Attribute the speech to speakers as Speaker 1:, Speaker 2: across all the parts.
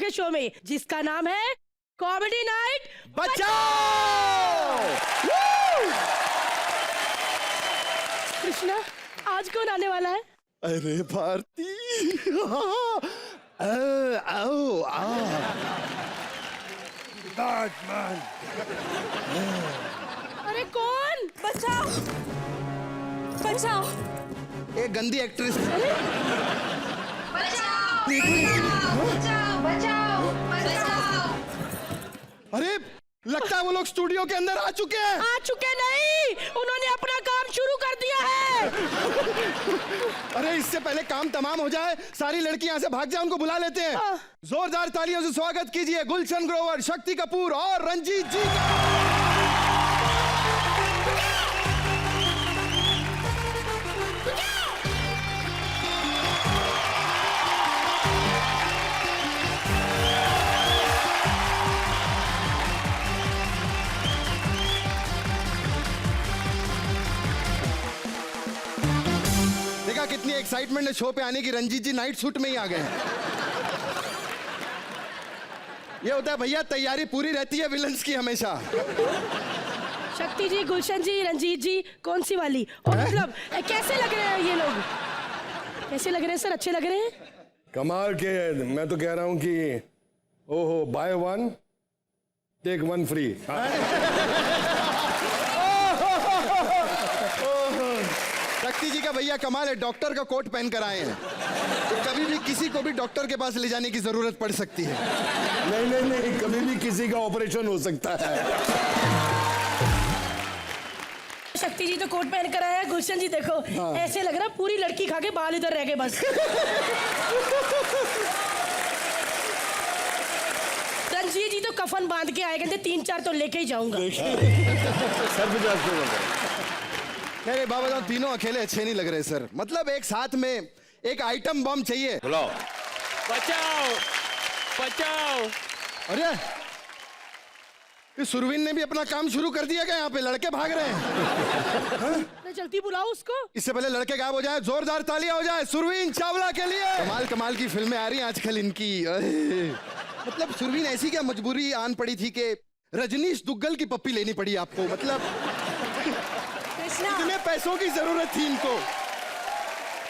Speaker 1: के शो में, जिसका नाम है कॉमेडी नाइट
Speaker 2: बचाओ।
Speaker 1: कृष्णा, आज कौन आने वाला है?
Speaker 2: अरे भारती, आओ बैटमैन।
Speaker 1: अरे कौन?
Speaker 3: बचाओ बचाओ,
Speaker 2: एक गंदी एक्ट्रेस।
Speaker 4: बचाओ बचाओ बचाओ बचाओ।
Speaker 2: अरे लगता है वो लोग स्टूडियो के अंदर आ चुके हैं।
Speaker 1: आ चुके नहीं, उन्होंने अपना काम शुरू कर दिया है।
Speaker 2: अरे इससे पहले काम तमाम हो जाए, सारी लड़की यहाँ से भाग जाए, उनको बुला लेते हैं। जोरदार तालियों से स्वागत कीजिए गुलशन ग्रोवर, शक्ति कपूर और रंजीत जी का। देखा कितनी एक्साइटमेंट है शो पे आने की, रंजीत जी नाइट सूट में ही आ गए हैं। ये होता है भैया, तैयारी पूरी रहती है विलन्स की हमेशा।
Speaker 1: शक्ति जी, गुलशन जी, रंजीत जी, कौन सी वाली? और मतलब कैसे लग रहे हैं ये लोग? कैसे लग रहे हैं सर? अच्छे लग रहे हैं?
Speaker 5: कमाल के। मैं तो कह रहा हूं कि ओहो, buy one take one free.
Speaker 2: Shakti ji का भैया कमाल है, डॉक्टर का कोट पहन कर आए हैं। तो कभी भी किसी को भी डॉक्टर के पास ले जाने की जरूरत पड़ सकती है।
Speaker 5: नहीं नहीं नहीं, कभी भी किसी का ऑपरेशन हो सकता है।
Speaker 1: शक्ति जी तो कोट पहन कर आया है, गुलशन जी देखो ऐसे लग रहा है पूरी लड़की खा के बाल इधर रह गए बस। रंजीत जी तो कफन बांध के आए, कहते 3-4 तो लेके ही जाऊंगा।
Speaker 2: अरे बाबा साहब, तीनों अकेले अच्छे नहीं लग रहे सर। मतलब एक साथ में एक आइटम बम चाहिए।
Speaker 5: बुलाओ।
Speaker 6: बचाओ बचाओ।
Speaker 2: अरे सुरवीन ने भी अपना काम शुरू कर दिया क्या? यहाँ पे लड़के भाग रहे हैं।
Speaker 1: जल्दी बुलाओ उसको।
Speaker 2: इससे पहले लड़के गायब हो जाए, जोरदार तालियां हो जाए सुरवीन चावला के लिए। कमाल कमाल की फिल्में आ रही हैं आजकल इनकी। मतलब सुरवीन ऐसी क्या मजबूरी आन पड़ी थी कि रजनीश दुग्गल की पप्पी लेनी पड़ी आपको? मतलब इतने पैसों की जरूरत थी इनको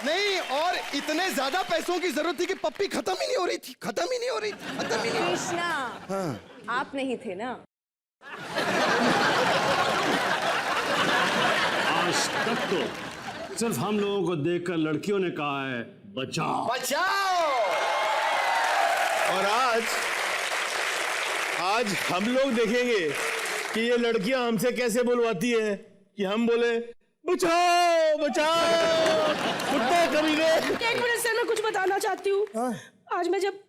Speaker 2: नहीं, और इतने ज्यादा पैसों की जरूरत थी कि पप्पी खत्म ही नहीं हो रही थी।
Speaker 3: कृष्णा,
Speaker 2: हाँ।
Speaker 3: आप नहीं थे ना?
Speaker 6: आज तक तो सिर्फ हम लोगों को देखकर लड़कियों ने कहा है बचाओ
Speaker 2: बचाओ।
Speaker 7: और आज हम लोग देखेंगे कि ये लड़कियां हमसे कैसे बुलवाती है कि हम बोले बचाओ बचाओ। कुत्ते कमीने।
Speaker 1: एक मिनट सर, मैं कुछ बताना चाहती हूँ। आज मैं जब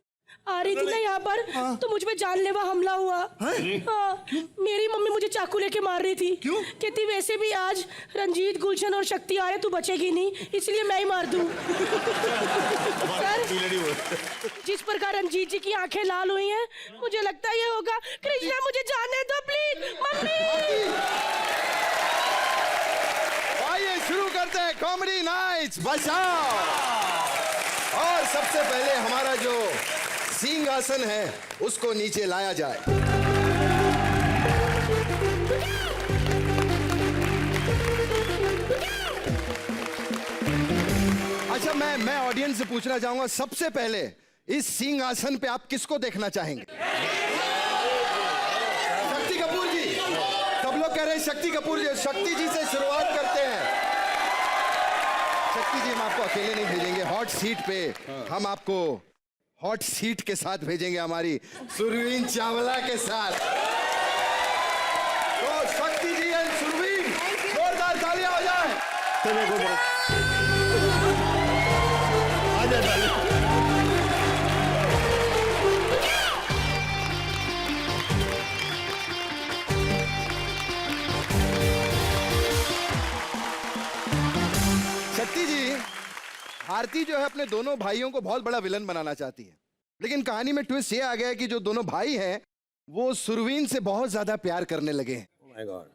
Speaker 1: आ रही थी ना यहाँ पर, तो मुझ पे जानलेवा हमला हुआ। मेरी मम्मी मुझे चाकू लेके मार रही थी। क्यों? कहती वैसे भी आज रंजीत, गुलशन और शक्ति आ रहे, तू बचेगी नहीं, इसलिए मैं ही मार दूं। सर, जिस प्रकार रंजीत जी की आंखें लाल हुई हैं, मुझे लगता है ये होगा। कृष्णा, मुझे जाने दो प्लीज। मम्मी,
Speaker 2: आइए शुरू करते हैं कॉमेडी नाइट्स बचाओ। और सबसे पहले हमारा जो सिंहासन है उसको नीचे लाया जाए। अच्छा, मैं ऑडियंस से पूछना चाहूंगा, सबसे पहले इस सिंहासन पे आप किसको देखना चाहेंगे? शक्ति कपूर जी। सब लोग कह रहे हैं शक्ति कपूर जी। शक्ति जी से शुरुआत करते हैं। शक्ति जी, हम आपको अकेले नहीं भेजेंगे हॉट सीट पे, हम आपको हॉट सीट के साथ भेजेंगे, हमारी सुरवीन चावला के साथ। तो शक्ति जी एंड सुरवीन, जोरदार तालियां हो जाए। शक्ति जी, भारती जो है अपने दोनों भाइयों को बहुत बड़ा विलन बनाना चाहती है, लेकिन कहानी में ट्विस्ट ये आ गया कि जो दोनों भाई हैं वो सुरवीन से बहुत ज्यादा प्यार करने लगे हैं।
Speaker 5: Oh my God.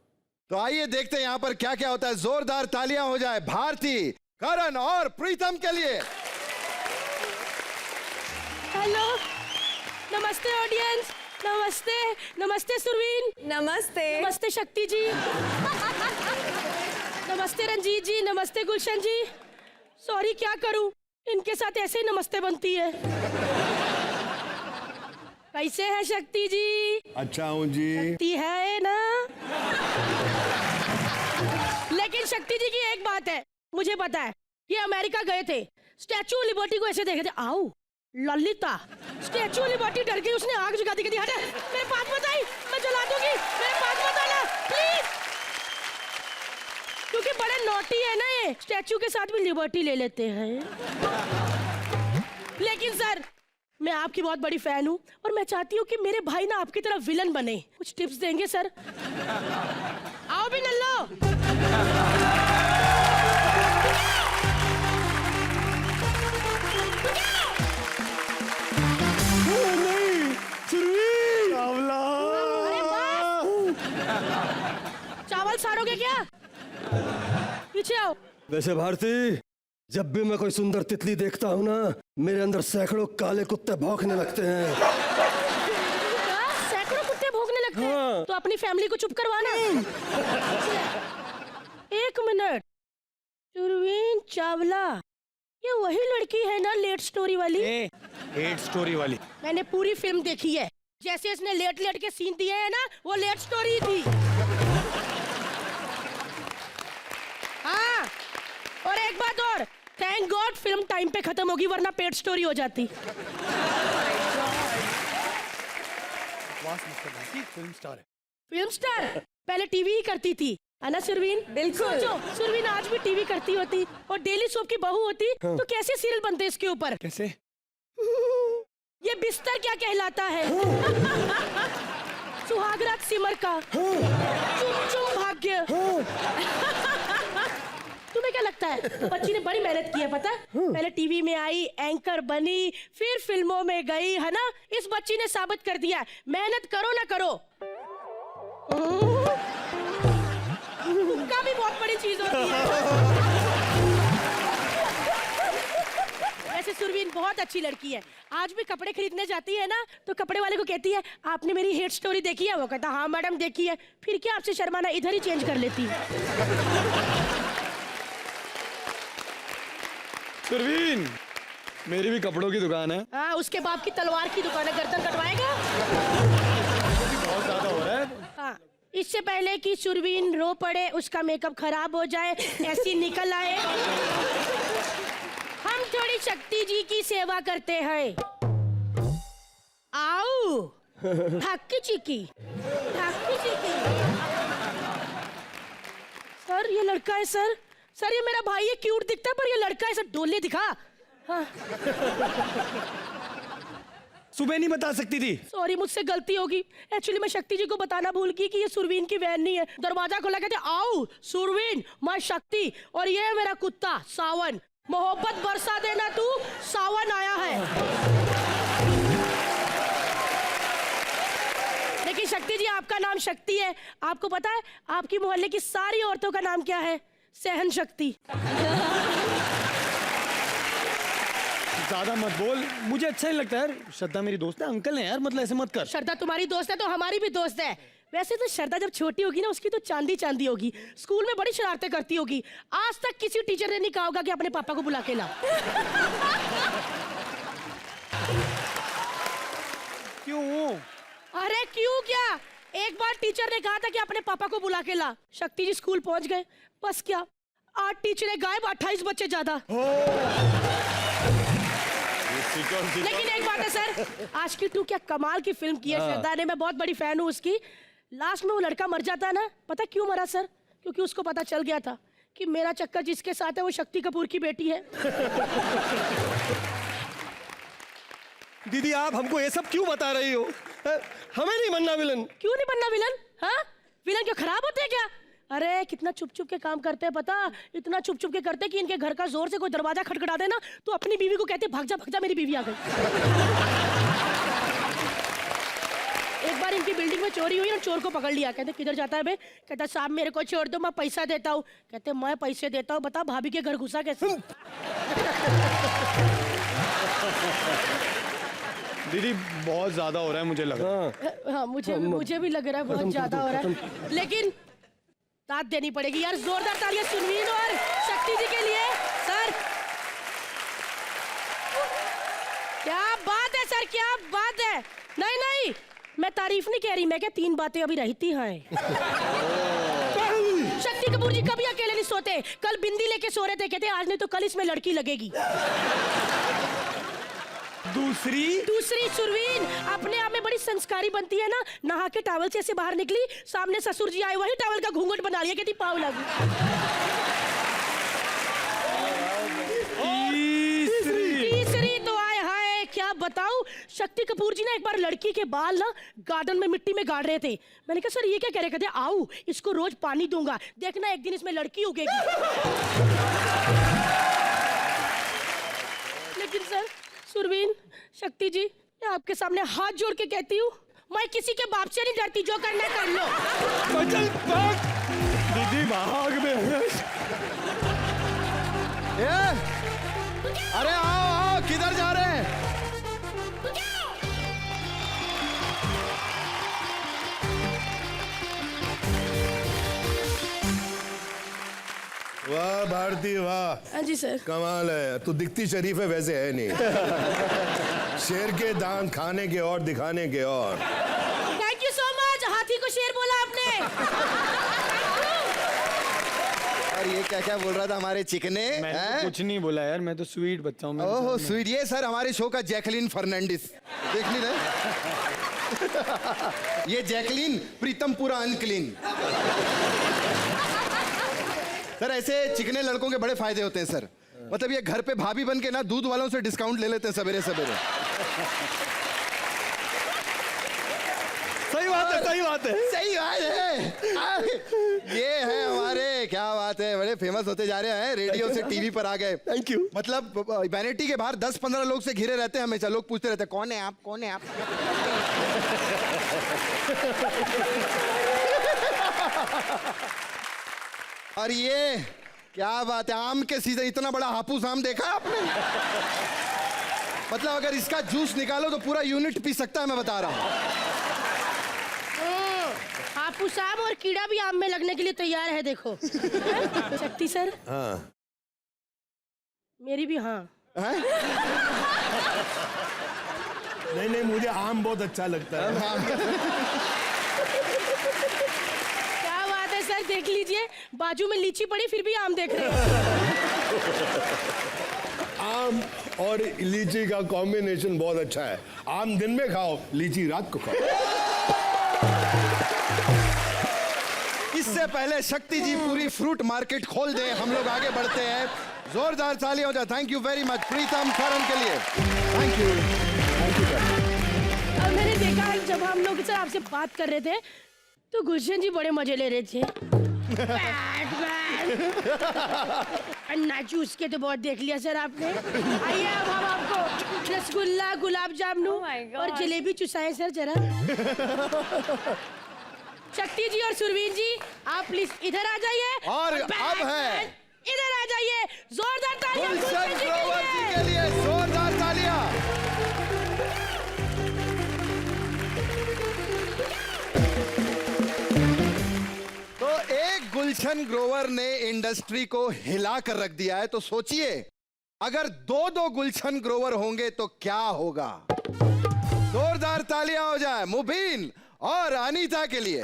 Speaker 2: तो आइए देखते हैं यहाँ पर क्या क्या होता है। जोरदार तालियां हो जाए भारती, करण और प्रीतम के लिए।
Speaker 1: हेलो नमस्ते ऑडियंस, नमस्ते, नमस्ते सुरवीन,
Speaker 3: नमस्ते।
Speaker 1: नमस्ते शक्ति जी, नमस्ते रंजीत जी, नमस्ते गुलशन जी। सॉरी क्या करूं, इनके साथ ऐसे ही नमस्ते बनती है। कैसे है शक्ति जी?
Speaker 5: अच्छा हूँ जी।
Speaker 1: शक्ति है ना? लेकिन शक्ति जी की एक बात है, मुझे पता है, ये अमेरिका गए थे, स्टैचू ऑफ लिबर्टी को ऐसे देखे थे, आओ ललिता, स्टैचू ऑफ लिबर्टी डर गई, उसने आग जगा दी, कहती हटा मेरे पास मत आई, मैं जला दूंगी, मेरे पास मत आना प्लीज, क्योंकि बड़े नॉटी है ना ये, स्टैचू के साथ भी लिबर्टी ले लेते हैं। लेकिन सर मैं आपकी बहुत बड़ी फैन हूँ और मैं चाहती हूँ कि मेरे भाई ना आपकी तरह विलन बने, कुछ टिप्स देंगे सर? आओ भी नल्लो। चावल साड़ोगे क्या? पीछे आओ।
Speaker 8: वैसे भारती, जब भी मैं कोई सुंदर तितली देखता हूँ ना, मेरे अंदर सैकड़ों काले कुत्ते भौंकने लगते हैं।
Speaker 1: क्या? सैकड़ों कुत्ते भौंकने लगते हैं? तो अपनी फैमिली को चुप करवाना। एक मिनट, सुरवीन चावला, ये वही लड़की है ना लेट स्टोरी वाली?
Speaker 7: हेट स्टोरी वाली।
Speaker 1: मैंने पूरी फिल्म देखी है, जैसे इसने लेट लेट के सीन दिए हैं ना, वो लेट स्टोरी थी। हाँ, और एक बात और, थैंक गॉड फिल्म टाइम पे खत्म होगी, वरना पेट स्टोरी हो जाती। फिल्म स्टार पहले टीवी ही करती थी, है ना सुरवीन?
Speaker 3: बिल्कुल।
Speaker 1: सोचो, सुरवीन आज भी टीवी करती होती और डेली सोप की बहू होती, तो कैसे सीरियल बनते इसके ऊपर?
Speaker 5: कैसे?
Speaker 1: ये बिस्तर क्या कहलाता है? सुहागरात सिमर का चुम चुम भाग्य। तुम्हें क्या लगता है, बच्ची ने बड़ी मेहनत की है पता? पहले टीवी में आई, एंकर बनी, फिर फिल्मों में गई, है ना? इस बच्ची ने साबित कर दिया, मेहनत करो ना करो, हुक्का भी बहुत बड़ी चीज होती है। वैसे सुरवीन बहुत अच्छी लड़की है, आज भी कपड़े खरीदने जाती है ना, तो कपड़े वाले को कहती है आपने मेरी हेट स्टोरी देखी है? वो कहता हाँ मैडम देखी है। फिर क्या आपसे शर्माना, इधर ही चेंज कर लेती है।
Speaker 8: सुरवीन, मेरी भी कपड़ों की दुकान है।
Speaker 1: हाँ, उसके बाप की तलवार की दुकान है, गर्दन कटवाएगा।
Speaker 8: बहुत ज्यादा हो रहा है।
Speaker 1: हाँ, इससे पहले कि सुरवीन रो पड़े, उसका मेकअप खराब हो जाए, ऐसी निकल आए, हम थोड़ी शक्ति जी की सेवा करते हैं। आओ ढाकी चिकी, ढाकी चिकी। सर ये लड़का है सर, सर ये मेरा भाई है, क्यूट दिखता है, पर ये लड़का है सर, डोले दिखा। हाँ।
Speaker 8: सुबह नहीं बता सकती थी?
Speaker 1: सॉरी मुझसे गलती होगी, एक्चुअली मैं शक्ति जी को बताना भूल गई कि ये सुरवीन की वैन नहीं है। दरवाजा खोला, कहते आओ सुरवीन, मैं शक्ति और ये है मेरा कुत्ता सावन, मोहब्बत बरसा देना तू, सावन आया है। लेकिन शक्ति जी आपका नाम शक्ति है, आपको पता है आपकी मोहल्ले की सारी औरतों का नाम क्या है? सहन शक्ति।
Speaker 8: ज्यादा मत बोल, मुझे अच्छा नहीं लगता यार। श्रद्धा मेरी दोस्त है, अंकल है यार, मतलब ऐसे मत कर।
Speaker 1: श्रद्धा तुम्हारी दोस्त है तो हमारी भी दोस्त है। वैसे तो श्रद्धा जब छोटी होगी ना, उसकी तो चांदी चांदी होगी, स्कूल में बड़ी शरारतें करती होगी, आज तक किसी टीचर ने नहीं कहा होगा कि अपने पापा को बुला के ला।
Speaker 8: क्यों?
Speaker 1: अरे क्यों क्या, एक बार टीचर ने कहा था कि अपने पापा को बुला के ला, शक्ति जी स्कूल पहुंच गए, बस क्या 8 टीचरें गायब, 28 बच्चे ज्यादा। लेकिन एक बात है सर, आज की 2 क्या कमाल की फिल्म की है श्रद्धा ने, मैं बहुत बड़ी फैन हूँ उसकी। लास्ट में वो लड़का मर जाता है ना, पता क्यों मरा सर? क्योंकि उसको पता चल गया था कि मेरा चक्कर जिसके साथ है वो शक्ति कपूर की बेटी है।
Speaker 8: दीदी आप हमको ये सब क्यों बता रही हो? हमें नहीं बनना विलन।
Speaker 1: क्यों नहीं बनना विलन? हाँ, विलन क्यों खराब होते हैं क्या? अरे कितना चुप चुप के काम करते हैं पता, इतना चुप चुप के करते कि इनके घर का जोर से कोई दरवाजा खटखटा देना तो अपनी बीवी को कहते भाग जा मेरी बीवी आ गई। एक बार इनकी बिल्डिंग में चोरी हुई और चोर को पकड़ लिया, कहते किधर जाता है बे? कहता साहब मेरे को छोड़ दो, मैं पैसा देता हूँ। कहते मैं पैसे देता हूँ, बता भाभी के घर घुसा कैसे?
Speaker 7: दीदी बहुत ज्यादा हो रहा है मुझे लग रहा है।
Speaker 1: हाँ मुझे भी लग रहा है बहुत ज्यादा हो रहा है, लेकिन दाद देनी पड़ेगी यार। जोरदार तालियां सुरवीन और शक्ति जी के लिए। सर क्या बात है सर, क्या बात है। नहीं मैं तारीफ नहीं कह रही, मैं क्या 3 बातें अभी रहती हैं। शक्ति कपूर जी कभी अकेले नहीं सोते। कल बिंदी लेके सो रहे थे, कहते आज नहीं तो कल इसमें लड़की लगेगी। दूसरी सुरवीन अपने आप में बड़ी संस्कारी बनती है ना। नहा के टॉवल से ऐसे बाहर निकली, सामने ससुर जी आए, वही टॉवल का घूंघट बना लिया, कहती पाव लगी। तीसरी तो आए हाय क्या बताऊं। शक्ति कपूर जी ना एक बार लड़की के बाल ना गार्डन में मिट्टी में गाड़ रहे थे। मैंने कहा सर ये क्या कह रहे, कहते आओ इसको रोज पानी दूंगा, देखना एक दिन इसमें लड़की उगेगी। लेकिन सर सुरवीन शक्ति जी, मैं आपके सामने हाथ जोड़ के कहती हूँ, मैं किसी के बाप से नहीं डरती, जो करना कर लो।
Speaker 7: दीदी भाग में।
Speaker 2: अरे आओ किधर जा रहे हैं?
Speaker 5: वाह भारती वाह,
Speaker 1: हाँ जी सर।
Speaker 5: कमाल है। तू दिखती शरीफ है वैसे है नहीं। शेर के दांत खाने के और दिखाने के और।
Speaker 1: Thank you so much. हाथी को शेर बोला आपने।
Speaker 2: और ये क्या क्या बोल रहा था हमारे चिकने?
Speaker 7: मैंने कुछ नहीं बोला यार, मैं तो स्वीट बच्चा हूँ।
Speaker 2: ओहो स्वीट। ये सर हमारे शो का जैकलीन फर्नांडिस, देख ली ना? ये जैकलीन प्रीतम पूरा अनक्लीन। सर ऐसे चिकने लड़कों के बड़े फायदे होते हैं सर। मतलब ये घर पे भाभी बन के ना दूध वालों से डिस्काउंट ले लेते हैं सवेरे सवेरे।
Speaker 7: सही बात है, सही बात है,
Speaker 2: सही बात है। ये है हमारे, क्या बात है, बड़े फेमस होते जा रहे हैं, रेडियो से टीवी पर आ गए।
Speaker 7: Thank you.
Speaker 2: मतलब वैनिटी के बाहर 10-15 लोग से घिरे रहते हैं हमेशा। लोग पूछते रहते हैं कौन है आप, कौन है आप। और ये क्या बात है, आम के सीजन, इतना बड़ा हापूस आम देखा है आपने? मतलब अगर इसका जूस निकालो तो पूरा यूनिट पी सकता है, मैं बता रहा हूँ।
Speaker 1: हापूस आम और कीड़ा भी आम में लगने के लिए तैयार है, देखो। शक्ति सर।
Speaker 5: हाँ
Speaker 1: मेरी भी हाँ।
Speaker 5: नहीं मुझे आम बहुत अच्छा लगता है।
Speaker 1: सर देख लीजिए, बाजू में लीची पड़ी फिर भी आम देख रहे हैं।
Speaker 5: आम और लीची का कॉम्बिनेशन बहुत अच्छा है। आम दिन में खाओ, लीची रात को खाओ।
Speaker 2: इससे पहले शक्ति जी पूरी फ्रूट मार्केट खोल दें, हम लोग आगे बढ़ते हैं। जोरदार ताली हो जाए। थैंक यू वेरी मच प्रीतम फॉरन के लिए। थैंक यू
Speaker 1: अब मैंने देखा जब हम लोग सर आपसे बात कर रहे थे तो गुलशन जी बड़े मजे ले रहे थे। नाचूस के तो बहुत देख लिया सर आपने। आइए अब हम आपको रसगुल्ला, गुलाब जामुन और जलेबी चुसाएं सर जरा। शक्ति जी और सुरवीन जी आप प्लीज इधर आ जाइए।
Speaker 2: और अब है
Speaker 1: इधर आ जाइए। जोरदार तालियां
Speaker 2: गुलशन ग्रोवर जी के लिए, जोरदार तालियां। तो एक गुलशन ग्रोवर ने इंडस्ट्री को हिला कर रख दिया है, तो सोचिए अगर 2-2 गुलशन ग्रोवर होंगे तो क्या होगा। जोरदार तालियां हो जाए मुबीन और अनीता के लिए।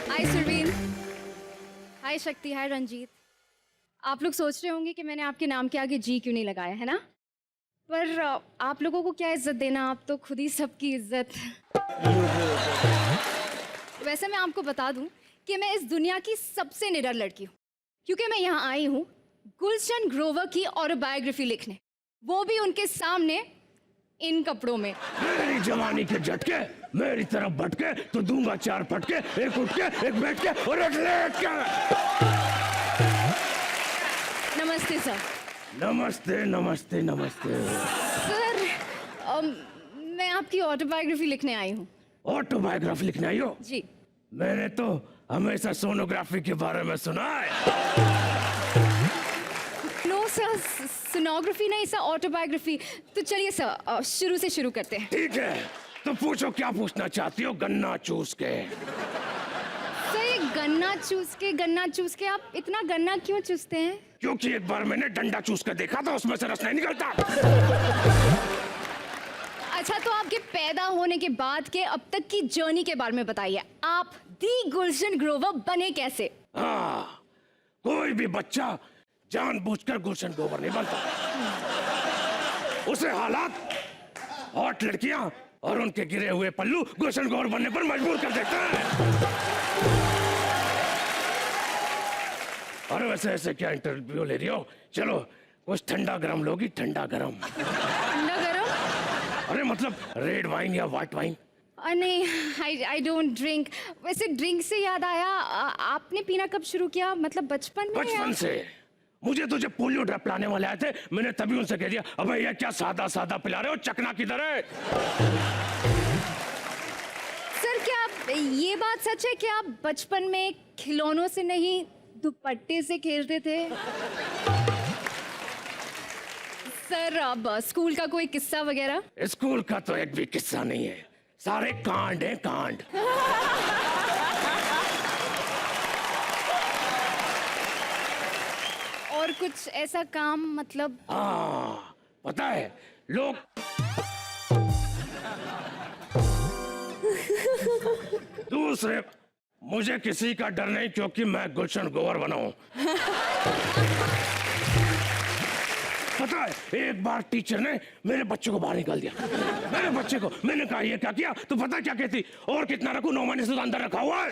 Speaker 3: हाय सुरवीन, हाय शक्ति, हाय रंजीत। आप लोग सोच रहे होंगे कि मैंने आपके नाम के आगे जी क्यों नहीं लगाया, है ना? पर आप लोगों को क्या इज्जत देना, आप तो खुद ही सबकी इज्जत। वैसे मैं आपको बता दूं कि मैं इस दुनिया की सबसे निडर लड़की हूँ, क्योंकि मैं यहाँ आई हूँ गुलशन ग्रोवर की ऑटोबायोग्राफी लिखने, वो भी उनके सामने इन कपड़ों में।
Speaker 6: मेरी जवानी के झटके मेरी तरफ भटके तो दूंगा 4 फटके, एक उठ के, एक बैठ के और एक लेट के।
Speaker 3: नमस्ते सर।
Speaker 6: नमस्ते नमस्ते नमस्ते।
Speaker 3: सर मैं आपकी ऑटोबायोग्राफी लिखने आई हूँ।
Speaker 6: ऑटोबायोग्राफी लिखने आई हो?
Speaker 3: जी।
Speaker 6: मैंने तो हमेशा सोनोग्राफी के बारे में सुना है?
Speaker 3: नो सर, सोनोग्राफी नहीं सर, ऑटोबायोग्राफी। तो चलिए सर, शुरू से शुरू करते हैं।
Speaker 6: ठीक है, तो पूछो क्या पूछना चाहती हो गन्ना चूस के।
Speaker 3: सर ये गन्ना चूस के आप इतना गन्ना क्यों चूसते हैं?
Speaker 6: क्योंकि एक बार मैंने डंडा चूस कर देखा था, उसमें से रस नहीं निकलता।
Speaker 3: अच्छा, तो आपके पैदा होने के बाद के अब तक की जर्नी के बारे में बताइए। आप दी गुलशन ग्रोवर बने कैसे?
Speaker 6: हाँ, कोई भी बच्चा जानबूझकर गुलशन ग्रोवर नहीं बनता। उसे हालात, हॉट लड़कियां और उनके गिरे हुए पल्लू गुलशन ग्रोवर बनने पर मजबूर कर देते हैं। और वैसे ऐसे क्या इंटरव्यू ले रही हो? चलो कुछ ठंडा गरम लोगी, ठंडा गरम।
Speaker 3: ठंडा गरम?
Speaker 6: अरे मतलब रेड वाइन या व्हाइट वाइन?
Speaker 3: नहीं, आई डोंट ड्रिंक। वैसे ड्रिंक से याद आया, आपने पीना कब शुरू किया? मतलब बचपन में?
Speaker 6: बचपन से। मुझे तो जब पोलियो ड्रॉप लाने वाले आए थे, मैंने तभी उनसे कह दिया, अबे ये क्या सादा सादा पिला रहे हो, चकना किधर है?
Speaker 3: सर क्या ये बात सच है कि आप बचपन में खिलौनों से नहीं दुपट्टे से खेलते थे? सर अब स्कूल का कोई किस्सा वगैरह?
Speaker 6: स्कूल का तो एक भी किस्सा नहीं है, सारे कांड है कांड।
Speaker 3: और कुछ ऐसा काम मतलब?
Speaker 6: हाँ, पता है लोग दूसरे, मुझे किसी का डर नहीं क्योंकि मैं गुलशन ग्रोवर बना हूं। पता है एक बार टीचर ने मेरे बच्चे को बाहर निकाल दिया। मेरे बच्चे को, मैंने कहा ये क्या किया? तो पता क्या कहती? और कितना रखूं? 9 महीने से तो अंदर रखा हुआ है।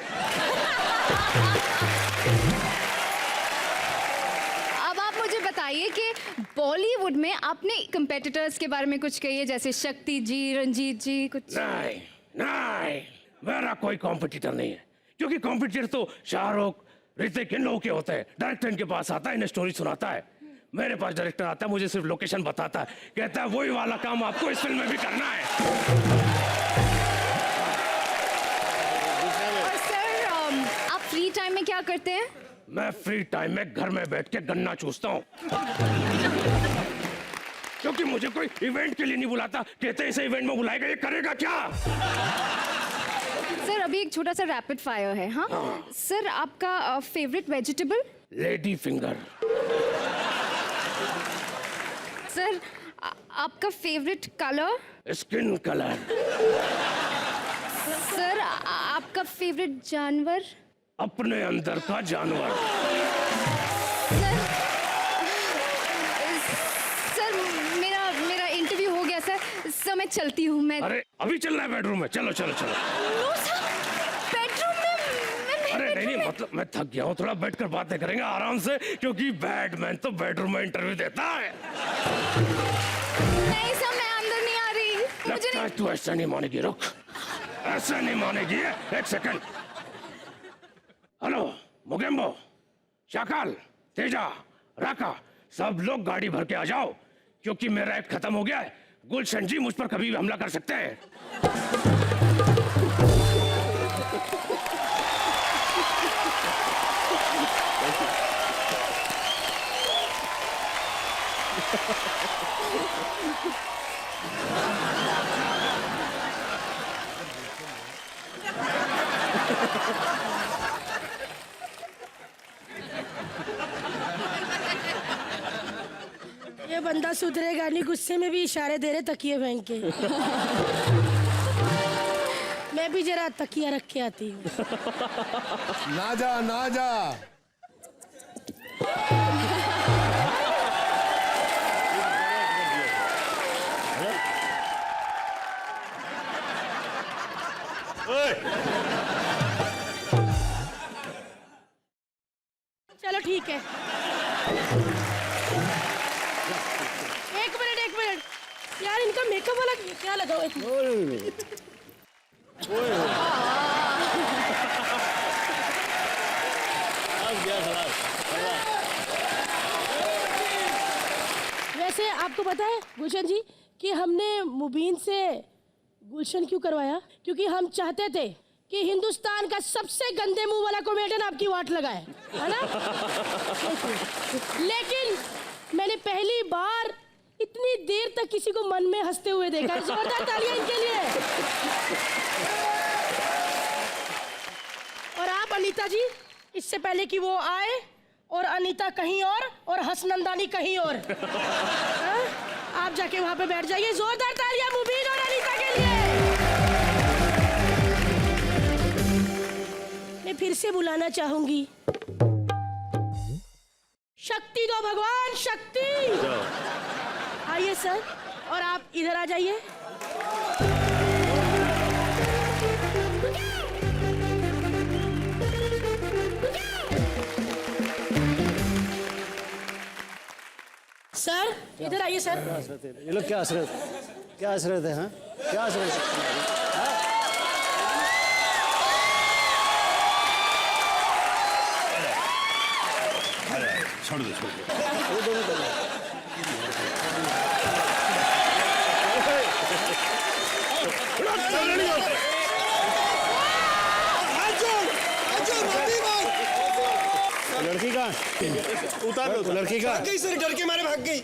Speaker 3: अब आप मुझे बताइए कि बॉलीवुड में आपने कंपेटिटर्स के बारे में कुछ कहिए, जैसे शक्ति जी, रंजीत जी, कुछ?
Speaker 6: नहीं नहीं, मेरा कोई कॉम्पिटिटर नहीं है, क्योंकि कॉम्पिटिटर तो शाहरुख, ऋतिक, इन लोगों के होते हैं। डायरेक्टर इनके पास आता है, इन्हें स्टोरी सुनाता है। मेरे पास डायरेक्टर आता है, मुझे सिर्फ लोकेशन बताता है, कहता है वही वाला काम आपको इस फिल्म में भी करना है।
Speaker 3: और सर आप फ्री टाइम में क्या करते हैं?
Speaker 6: मैं फ्री टाइम में घर में बैठ के गन्ना चूसता हूँ, क्योंकि मुझे कोई इवेंट के लिए नहीं बुलाता। कहते इसे इवेंट में बुलाएगा, ये करेगा क्या?
Speaker 3: सर अभी एक छोटा सा रैपिड फायर है। हाँ सर, आपका favourite vegetable?
Speaker 6: Lady finger.
Speaker 3: Sir आपका favourite colour?
Speaker 6: Skin colour.
Speaker 3: Sir आपका फेवरेट जानवर?
Speaker 6: अपने अंदर का जानवर।
Speaker 3: सर मेरा इंटरव्यू हो गया सर, मैं चलती हूँ। मैं
Speaker 6: अरे अभी चलना है बेडरूम में? चलो चलो चलो।
Speaker 3: नो सर, बेडरूम में?
Speaker 6: अरे नहीं नहीं, मतलब मैं थक गया हूँ, थोड़ा बैठकर बातें करेंगे आराम से, क्योंकि बैटमैन तो बेडरूम में इंटरव्यू देता है।
Speaker 3: नहीं सर, मैं अंदर नहीं आ रही।
Speaker 6: लगता है तू ऐसा नहीं मानेगी। रुक, ऐसा नहीं मानेगी। एक सेकंड। हेलो मुगेम्बो, शाकाल, तेजा, राका, सब लोग गाड़ी भर के आ जाओ, क्योंकि मेरा एक्ट खत्म हो गया है। गुलशन जी मुझ पर कभी भी हमला कर सकते हैं।
Speaker 1: ये बंदा सुधरेगा नहीं, गुस्से में भी इशारे दे रहे तकिए फेंक के। मैं भी जरा तकिया रख के आती हूँ।
Speaker 5: ना जा ना जा।
Speaker 1: चलो ठीक है। एक मिनट यार, इनका मेकअप वाला क्या लगाओ? एक मिनट। वैसे आपको पता है गुलशन जी कि हमने मुबीन से गुलशन क्यों करवाया? क्योंकि हम चाहते थे कि हिंदुस्तान का सबसे गंदे मुंह वाला कॉमेडियन आपकी वाट लगाए, है ना? लेकिन मैंने पहली बार इतनी देर तक किसी को मन में हंसते हुए देखा है। जोरदार तालियां इनके लिए। और आप अनीता जी, इससे पहले कि वो आए और अनीता कहीं और हसनंदानी कहीं और, हाँ? आप जाके वहां पे बैठ जाइए। जोरदार तालियां मुबीन और अनीता के लिए। मैं फिर से बुलाना चाहूंगी, शक्ति दो भगवान, शक्ति। आइए सर, और आप इधर आ जाइए। सर इधर आइए सर।
Speaker 8: ये लोग क्या हंस रहे थे? हाँ, क्या हंस रहे थे?
Speaker 7: छोड़ दो। लड़की का उतार दो। लड़की का
Speaker 8: भाग गई सर, डर के मारे भाग गई।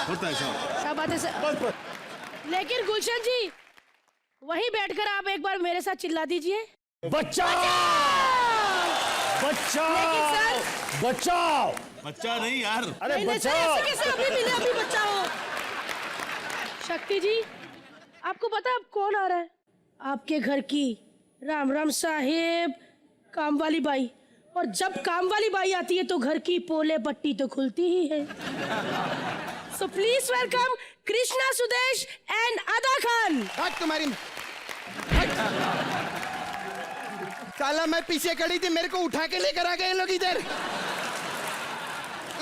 Speaker 7: होता है सब।
Speaker 1: क्या बात है सर? लेकिन गुलशन जी, वहीं बैठकर आप एक बार मेरे साथ चिल्ला दीजिए,
Speaker 8: बचाओ, बचाओ, बचाओ।
Speaker 7: बच्चा नहीं यार।
Speaker 8: अरे
Speaker 1: नहीं, नहीं, सर,
Speaker 8: बचाओ।
Speaker 1: ऐसे कैसे? अभी मिले, अभी बचाओ। शक्ति जी, आपको पता है अब कौन आ रहा है? आपके घर की राम राम साहेब काम वाली बाई। और जब काम वाली बाई आती है तो घर की पोले पट्टी तो खुलती ही है। So please welcome Krishna Sudesh and अदा खान।
Speaker 2: हट तुम्हारी हट। साला मैं पीछे खड़ी थी, मेरे को उठा के लेकर आ गए ये लोग इधर।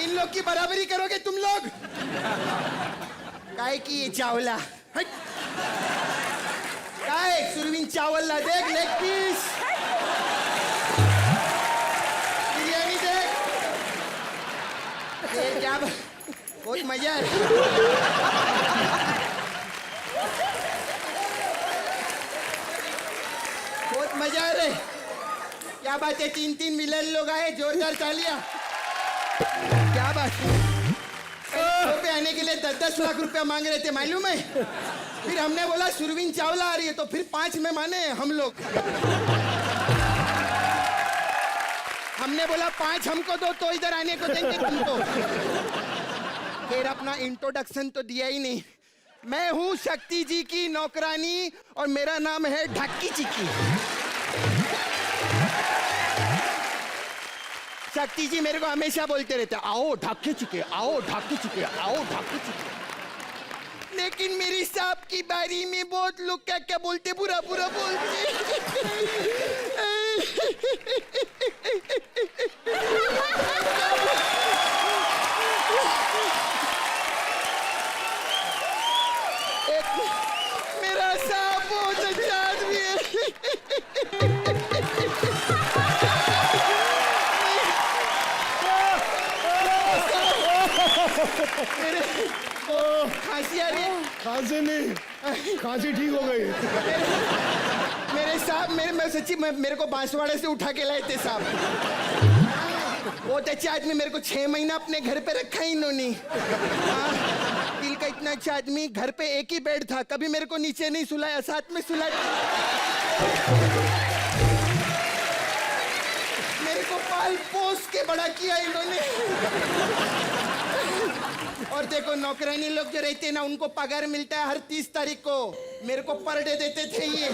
Speaker 2: इन लोग की बराबरी करोगे तुम लोग? काय की ये चावला, हट। काय सुरवीन चावल ला देख, लेग पीस बिरयानी देख। ये क्या बहुत मजा है। बहुत मजा आ रहा है। क्या बात है, 3-3 मिलियन लोग आए, जोरदार तालियां। क्या बात है। पे आने के लिए 10-10 लाख रुपया मांग रहे थे, मालूम है? फिर हमने बोला सुरवीन चावला आ रही है, तो फिर 5 में माने हम लोग। हमने बोला 5 हमको दो तो इधर आने को देंगे तुमको। फिर अपना इंट्रोडक्शन तो दिया ही नहीं। मैं हूँ शक्ति जी की नौकरानी और मेरा नाम है ढक्की चिक्की। शक्ति जी मेरे को हमेशा बोलते रहते, आओ ढक्की चिक्की, आओ ढक्की चिक्की, आओ ढक्की चिक्की। लेकिन मेरी सांप की बारी में बहुत लोग क्या क्या बोलते, बुरा बुरा बोलते। मेरा सांप बहुत अच्छा आदमी है। खांसी आ रही है?
Speaker 5: खांसी नहीं, खांसी ठीक हो गई।
Speaker 2: मेरे साहब, मैं सच्ची मेरे को बांसवाड़े से उठा के लाए थे साहब। बहुत अच्छे आदमी, मेरे को 6 महीना अपने घर पे रखा ही इन्होंने। दिल का इतना अच्छा आदमी, घर पे एक ही बेड था, कभी मेरे को नीचे नहीं सुलाया, साथ में सुलाया। मेरे को पाल पोस के बड़ा किया इन्होंने। और देखो नौकरानी लोग जो रहते हैं ना, उनको पगार मिलता है हर 30 तारीख को। मेरे को पर डे देते थे ये।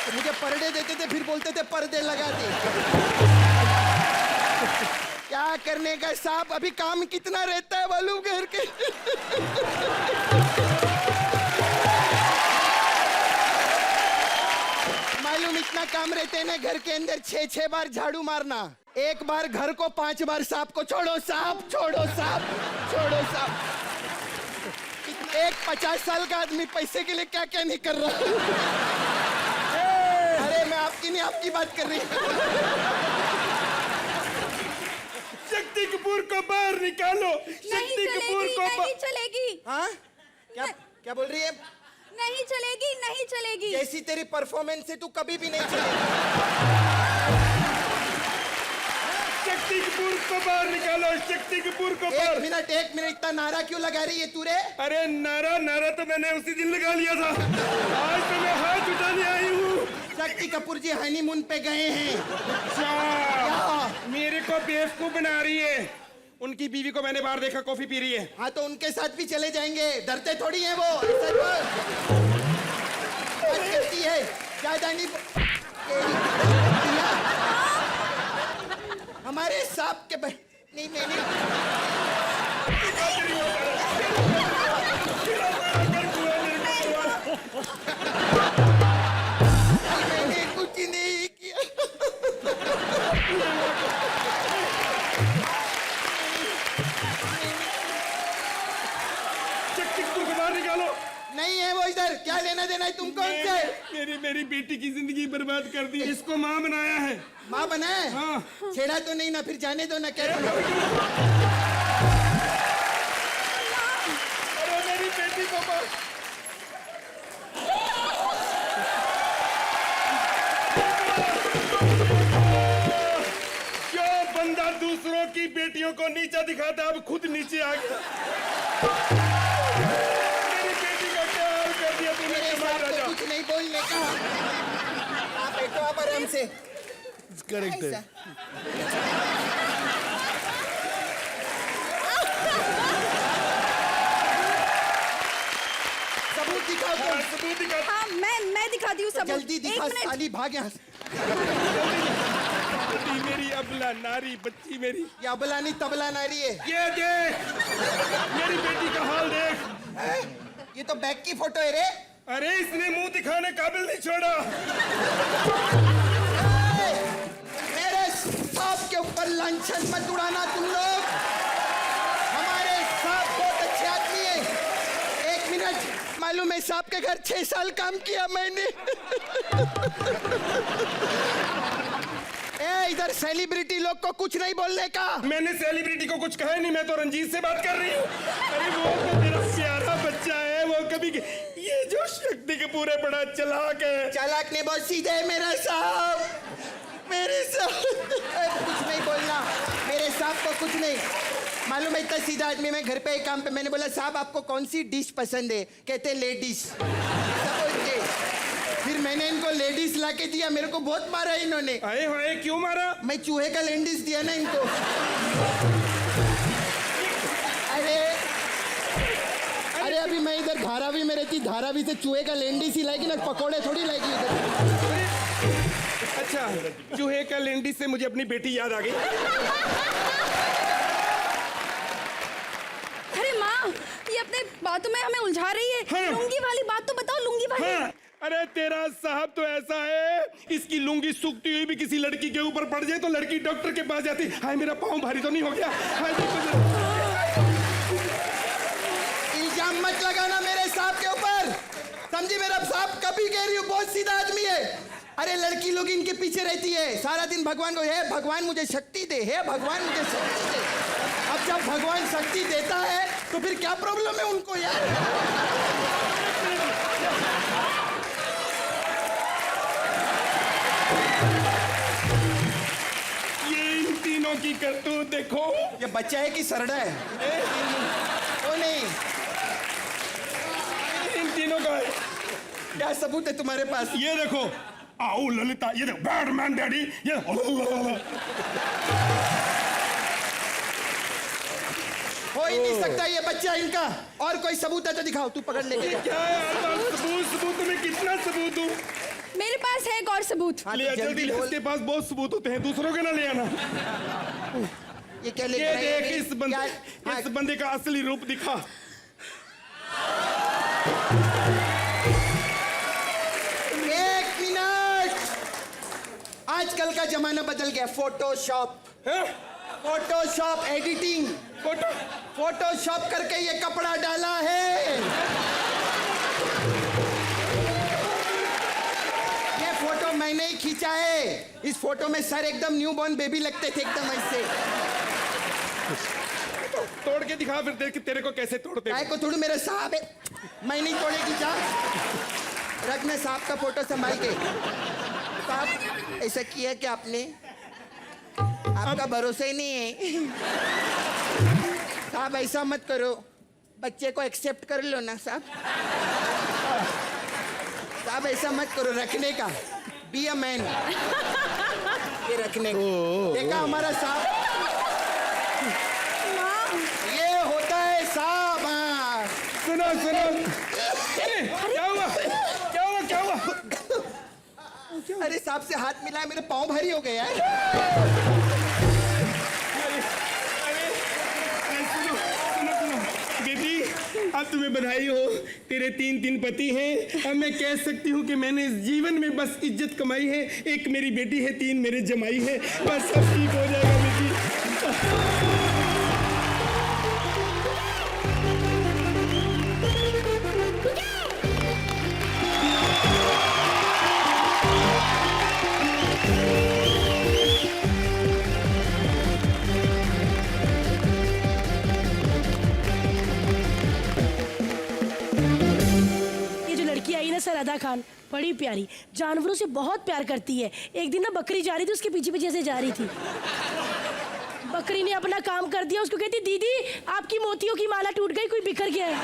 Speaker 2: तो मुझे पर डे देते थे, फिर बोलते थे पर्दे लगा दे। क्या करने का साहब, अभी काम कितना रहता है मालूम घर के? मालूम इतना काम रहते हैं ना घर के अंदर, 6-6 बार झाड़ू मारना, एक बार घर को 5 बार सांप को छोड़ो, सांप छोड़ो, सांप छोड़ो, सांप। एक 50 साल का आदमी पैसे के लिए क्या क्या नहीं कर रहा। अरे मैं आपकी नहीं, आपकी बात कर रही हूँ।
Speaker 5: शक्ति कपूर को बाहर निकालो। शक्ति कपूर को
Speaker 4: नहीं चलेगी।
Speaker 2: हाँ क्या क्या बोल रही है?
Speaker 3: नहीं चलेगी, नहीं चलेगी।
Speaker 2: जैसी तेरी परफॉर्मेंस है तू कभी भी नहीं चलेगी।
Speaker 5: शक्ति कपूर को बाहर निकालो, शक्ति कपूर को बाहर।
Speaker 2: एक मिनट इतना नारा क्यों लगा रही है तू रे?
Speaker 5: अरे नारा तो मैंने उसी दिन लगा लिया था, आज तो मैं हाथ उठाने आई हूँ।
Speaker 2: शक्ति कपूर जी हनीमून पे गए हैं।
Speaker 5: अच्छा, मेरे को बेवकूफ बना रही है। उनकी बीवी को मैंने बाहर देखा कॉफी पी रही है।
Speaker 2: हाँ तो उनके साथ भी चले जाएंगे, डरते थोड़ी हैं वो। करती है ज्यादा नहीं। हमारे सांप के नहीं मैंने कुछ नहीं किया।
Speaker 5: शक्ति कपूर को बाहर निकालो।
Speaker 2: नहीं है वो इधर, क्या लेना देना है तुमको उनसे?
Speaker 5: मेरी बेटी की जिंदगी बर्बाद कर दी, इसको माँ बनाया है।
Speaker 2: माँ बनाए?
Speaker 5: हाँ।
Speaker 2: छेड़ा तो नहीं ना, फिर जाने दो ना। क्या
Speaker 5: अरे मेरी बेटी को क्यों बंदा दूसरों की बेटियों को नीचा दिखाता, अब खुद नीचे आ गया। मेरी बेटी का क्या हाल कर दिया तूने कमाल राजा।
Speaker 2: कुछ नहीं बोलने का। आप बैठो आप आराम से।
Speaker 5: करेक्ट है।
Speaker 2: सबूत दिखाओ तुम।
Speaker 5: सबूत दिखा।
Speaker 3: हाँ, मैं दिखाती हूँ सबूत।
Speaker 2: जल्दी दिखा,
Speaker 3: एक मिनट।
Speaker 2: साली भाग यहाँ से।
Speaker 5: बेटी मेरी अबला नारी, बच्ची मेरी।
Speaker 2: ये अबला नहीं तबला नारी है।
Speaker 5: ये देख, मेरी बेटी का हाल देख।
Speaker 2: ये तो बैग की फोटो है रे।
Speaker 5: अरे इसने मुंह दिखाने काबिल नहीं छोड़ा।
Speaker 2: मेरे सांप के ऊपर लांछन मत उड़ाना तुम लोग। हमारे सांप बहुत अच्छे आदमी है। एक मिनट, मालूम है सांप के घर 6 साल काम किया मैंने। इधर सेलिब्रिटी लोग को कुछ नहीं बोलने का।
Speaker 5: मैंने सेलिब्रिटी को कुछ कहा ही नहीं, मैं तो रंजीत से बात कर रही हूँ। अरे वो तो मेरा प्यारा बच्चा है, वो कभी ये जो शक्ति कपूर है बड़ा चालाक है।
Speaker 2: चालाक ने बहुत सीधे है मेरा सांप। मेरे सांप कुछ नहीं बोलना, मेरे सांप को कुछ नहीं मालूम है। इतना सीधा आदमी। मैं घर पे एक काम पे मैंने बोला साहब आपको कौन सी डिश पसंद है? कहते लेडीज। फिर मैंने इनको लेडीज लाके दिया, मेरे को बहुत मारा इन्होंने।
Speaker 5: आए हाय क्यों मारा?
Speaker 2: मैं चूहे का लेडीज दिया ना इनको। अरे अभी मैं इधर धारावी में रहती, धारावी से चूहे का लेंडिस ही लाएगी ना, पकोड़े थोड़ी लाएगी इधर।
Speaker 5: अच्छा, चूहे का लेंडिस से मुझे अपनी बेटी याद आ गई।
Speaker 3: अरे माँ, ये अपने बातों में हमें उलझा रही है।
Speaker 5: हाँ।
Speaker 3: लुंगी वाली बात तो बताओ, लुंगी वाली।
Speaker 5: हाँ। अरे तेरा साहब तो ऐसा है, इसकी लुंगी सूखती हुई भी किसी लड़की के ऊपर पड़ जाए तो लड़की डॉक्टर के पास जाती। हाय मेरा पाँव भारी तो नहीं हो गया? हाय
Speaker 2: इल्जाम मत लगाना मेरे सांप के ऊपर, समझी? मेरा सांप कभी कह रही हूँ बहुत सीधा आदमी है। अरे लड़की लोग इनके पीछे रहती है सारा दिन, भगवान को हे भगवान मुझे शक्ति दे, हे भगवान मुझे शक्ति दे। अब जब भगवान शक्ति देता है तो फिर क्या प्रॉब्लम है उनको यार?
Speaker 5: ये इन तीनों की करतूत देखो।
Speaker 2: ये बच्चा है कि सरड़ा है? वो नहीं,
Speaker 5: इन तीनों का है।
Speaker 2: क्या सबूत है तुम्हारे पास?
Speaker 5: ये देखो, आओ ललिता, ये देखो बैडमैन डैडी, ये
Speaker 2: हो ही नहीं सकता ये बच्चा इनका। और कोई सबूत है तो दिखाओ, तू पकड़ ले।
Speaker 5: क्या है? सबूत में कितना सबूत दूं?
Speaker 3: मेरे पास है एक और सबूत।
Speaker 2: हाँ,
Speaker 5: ले
Speaker 2: तो
Speaker 5: जल्दी,
Speaker 2: बोल।
Speaker 5: इसके पास बहुत सबूत होते हैं, दूसरों के ना ले आना।
Speaker 2: ये क्या ले
Speaker 5: ये
Speaker 2: रहा है?
Speaker 5: देख, इस बंदे का असली रूप दिखा।
Speaker 2: एक मिनट, आजकल का जमाना बदल गया। फोटोशॉप, फोटोशॉप एडिटिंग, फोटोशॉप करके ये कपड़ा डाला है। ये फोटो मैंने ही खींचा है। इस फोटो में सर एकदम न्यूबॉर्न बेबी लगते थे, एकदम ऐसे।
Speaker 5: तोड़ के दिखा फिर देख तेरे को कैसे तोड़ते।
Speaker 2: काय को थोड़ी, मेरे साहब है। मैं नहीं तोड़ेगी जा। रखना सांप का फोटो संभाल के। साहब ऐसा किया क्या आपने? आपका भरोसा ही नहीं है। साहब ऐसा मत करो, बच्चे को एक्सेप्ट कर लो ना साहब। साहब ऐसा मत करो, रखने का बी अ मैन। ये रखने का देखा हमारा सांप, ये होता है सांप। हाँ।
Speaker 5: सुनो सुनो, क्या हुआ क्या हुआ क्या हुआ?
Speaker 2: अरे सांप से हाथ मिलाया, मेरे पाँव भारी हो गए यार।
Speaker 5: बेटी अब तुम्हें बधाई हो, तेरे 3 पति हैं। अब मैं कह सकती हूँ कि मैंने इस जीवन में बस इज्जत कमाई है। एक मेरी बेटी है, 3 मेरे जमाई है। बस सब ठीक हो जाएगा बेटी।
Speaker 1: राधा खान बड़ी प्यारी, जानवरों से बहुत प्यार करती है। एक दिन ना बकरी जा रही थी, उसके पीछे पीछे से जा रही थी। बकरी ने अपना काम कर दिया, उसको कहती दीदी आपकी मोतियों की माला टूट गई, कोई बिखर गया है।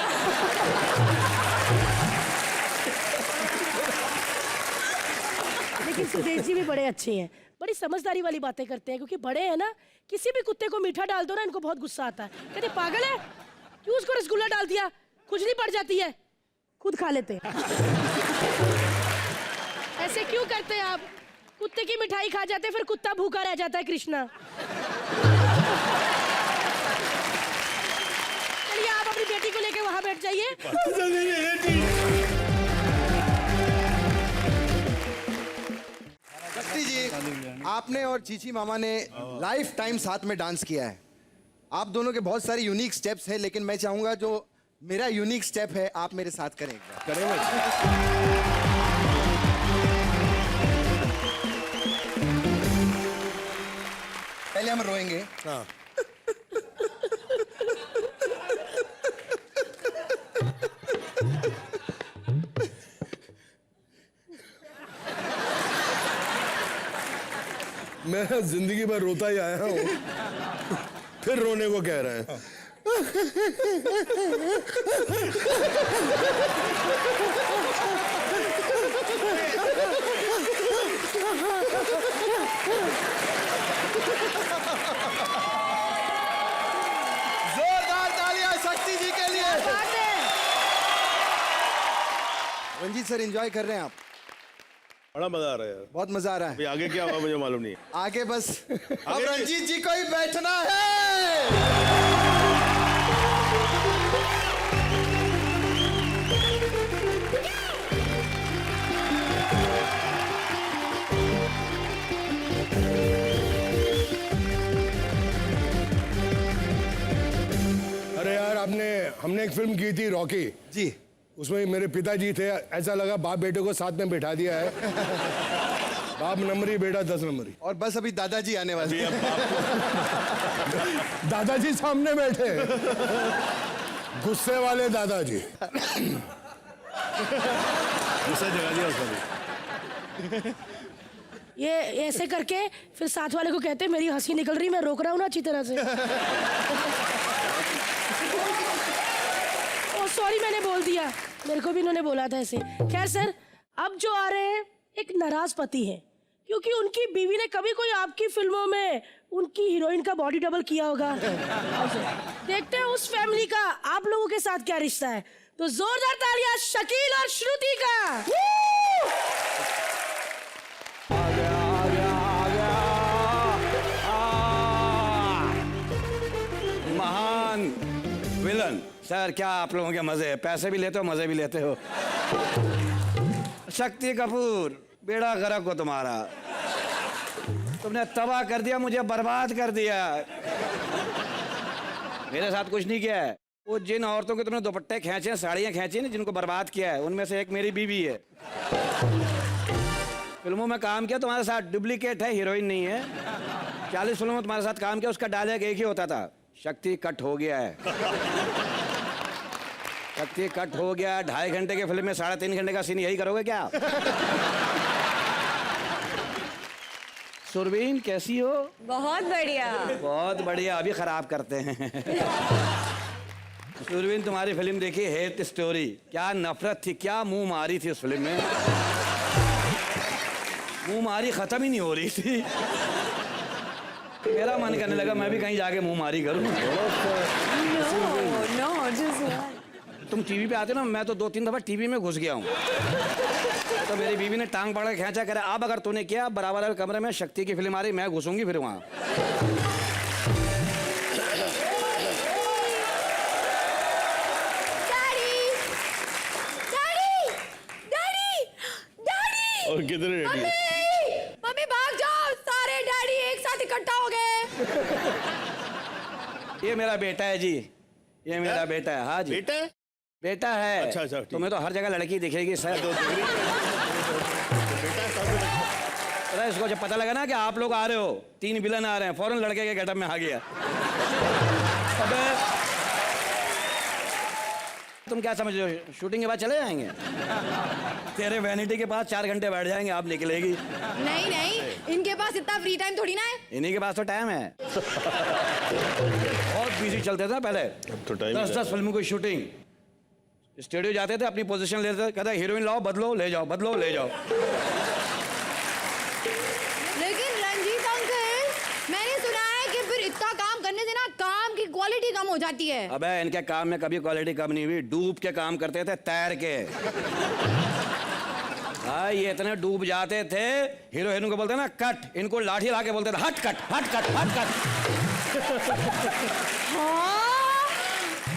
Speaker 1: लेकिन सुदेश जी भी बड़े अच्छे हैं, बड़ी समझदारी वाली बातें करते हैं, क्योंकि बड़े हैं ना, किसी भी कुत्ते को मीठा डाल दो ना इनको बहुत गुस्सा आता है। कहते पागल है, क्यों उसको रसगुल्ला डाल दिया, खुजली पड़ जाती है, खुद खा लेते हैं। ऐसे क्यों करते हैं आप? कुत्ते की मिठाई खा जाते हैं, फिर कुत्ता भूखा रह जाता है। कृष्णा चलिए आप अपनी बेटी को लेके वहां बैठ जाइए।
Speaker 2: शक्ति जी, आपने और चीची मामा ने लाइफ टाइम साथ में डांस किया है। आप दोनों के बहुत सारे यूनिक स्टेप्स हैं, लेकिन मैं चाहूंगा जो मेरा यूनिक स्टेप है आप मेरे साथ करें।
Speaker 7: करेंगे।
Speaker 2: पहले हम रोएंगे।
Speaker 7: हाँ। मैं जिंदगी भर रोता ही आया हूँ, फिर रोने को कह रहे हैं।
Speaker 2: जोरदार तालियां शक्ति जी के लिए। रंजीत सर एंजॉय कर रहे हैं आप?
Speaker 7: बड़ा मजा आ रहा है यार।
Speaker 2: बहुत मजा आ रहा है।
Speaker 7: अभी आगे क्या हुआ मुझे मालूम नहीं है।
Speaker 2: आगे बस अब रंजीत जी को ही बैठना है।
Speaker 7: अरे यार हमने एक फिल्म की थी रॉकी
Speaker 2: जी,
Speaker 7: उसमें मेरे पिताजी थे। ऐसा लगा बाप बेटे को साथ में बिठा दिया है। बाप नंबरी बेटा 10 नंबरी।
Speaker 2: और बस अभी दादाजी आने वाले हैं।
Speaker 7: दादाजी सामने बैठे, गुस्से वाले दादाजी। गुस्सा जगा दिया उसका भी।
Speaker 1: ये ऐसे करके फिर साथ वाले को कहते हैं मेरी हंसी निकल रही, मैं रोक रहा हूँ ना अच्छी तरह से। ओ सॉरी मैंने बोल दिया, मेरे को भी इन्होंने बोला था ऐसे। खैर सर, अब जो आ रहे हैं एक नाराज पति है, क्योंकि उनकी बीवी ने कभी कोई आपकी फिल्मों में उनकी हीरोइन का बॉडी डबल किया होगा। देखते हैं उस फैमिली का आप लोगों के साथ क्या रिश्ता है। तो जोरदार तालियां शकील और श्रुति का।
Speaker 9: महान विलन सर, क्या आप लोगों के मजे हैं? पैसे भी लेते हो, मजे भी लेते हो। शक्ति कपूर, बेड़ा गर्क हो तुम्हारा। तुमने तबाह कर दिया, मुझे बर्बाद कर दिया। मेरे साथ कुछ नहीं किया है। वो जिन औरतों के तुमने दुपट्टे खींचे, साड़ियाँ खींची ना, जिनको बर्बाद किया है, उनमें से एक मेरी बीवी है। फिल्मों में काम किया तुम्हारे साथ, डुप्लीकेट है, हीरोइन नहीं है। 40 फिल्मों में तुम्हारे साथ काम किया, उसका डायलॉग एक ही होता था, शक्ति कट हो गया है। शक्ति कट हो गया, 2.5 घंटे की फिल्म में 3.5 घंटे का सीन यही करोगे क्या? सुरवीन कैसी हो?
Speaker 4: बहुत बढ़िया।
Speaker 9: बहुत बढ़िया, अभी खराब करते हैं। सुरवीन तुम्हारी फिल्म देखी हेट स्टोरी, क्या नफरत थी, क्या मुंह मारी थी उस फिल्म में। मुंह मारी खत्म ही नहीं हो रही थी। मेरा मन करने लगा मैं भी कहीं जाके मुंह मारी करूं। तुम टीवी पे आते ना, मैं तो 2-3 दफा टीवी में घुस गया हूँ। तो मेरी बीवी ने टांग पकड़ के खींचा, करे अब अगर तूने किया बराबर वाले कमरे में शक्ति की फिल्म आ रही, मैं घुसूंगी फिर वहां।
Speaker 7: और किधर है डैडी?
Speaker 4: मम्मी भाग जाओ, सारे डैडी एक साथ इकट्ठा हो गए।
Speaker 9: ये मेरा बेटा है जी, ये मेरा बेटा है। हाँ जी
Speaker 7: बेटा है?
Speaker 9: बेटा है।
Speaker 7: अच्छा, अच्छा, ठीक।
Speaker 9: तुम्हें तो हर जगह लड़की दिखेगी सर। अरे इसको जब पता लगा ना कि आप लोग आ रहे हो, 3 विलन आ रहे हैं, फौरन लड़के के गेटअप में आ गया। अबे तुम क्या समझ रहे हो, शूटिंग के बाद चले जाएंगे? तेरे वैनिटी के पास 4 घंटे बैठ जाएंगे, आप निकलेगी।
Speaker 4: नहीं नहीं, इनके पास इतना फ्री टाइम थोड़ी ना है।
Speaker 9: इन्हीं के पास तो टाइम है। बहुत बिजी चलते थे ना पहले,
Speaker 7: तो टाइम
Speaker 9: 10-10 फिल्मों की शूटिंग। स्टूडियो जाते थे, अपनी पोजीशन लेते थे, कहते हीरोइन लाओ, बदलो ले जाओ, बदलो ले जाओ।
Speaker 4: लेकिन रंजीत अंकल, मैंने सुना है कि फिर इतना काम करने से ना काम की क्वालिटी कम हो जाती है।
Speaker 9: अबे इनके काम में कभी क्वालिटी कम नहीं हुई, डूब के काम करते थे, तैर के। हाँ, ये इतने डूब जाते थे, हीरो हीरोइन को बोलते ना कट, इनको लाठी ला के बोलते थे हट कट, हट कट, हट कट।
Speaker 4: हाँ,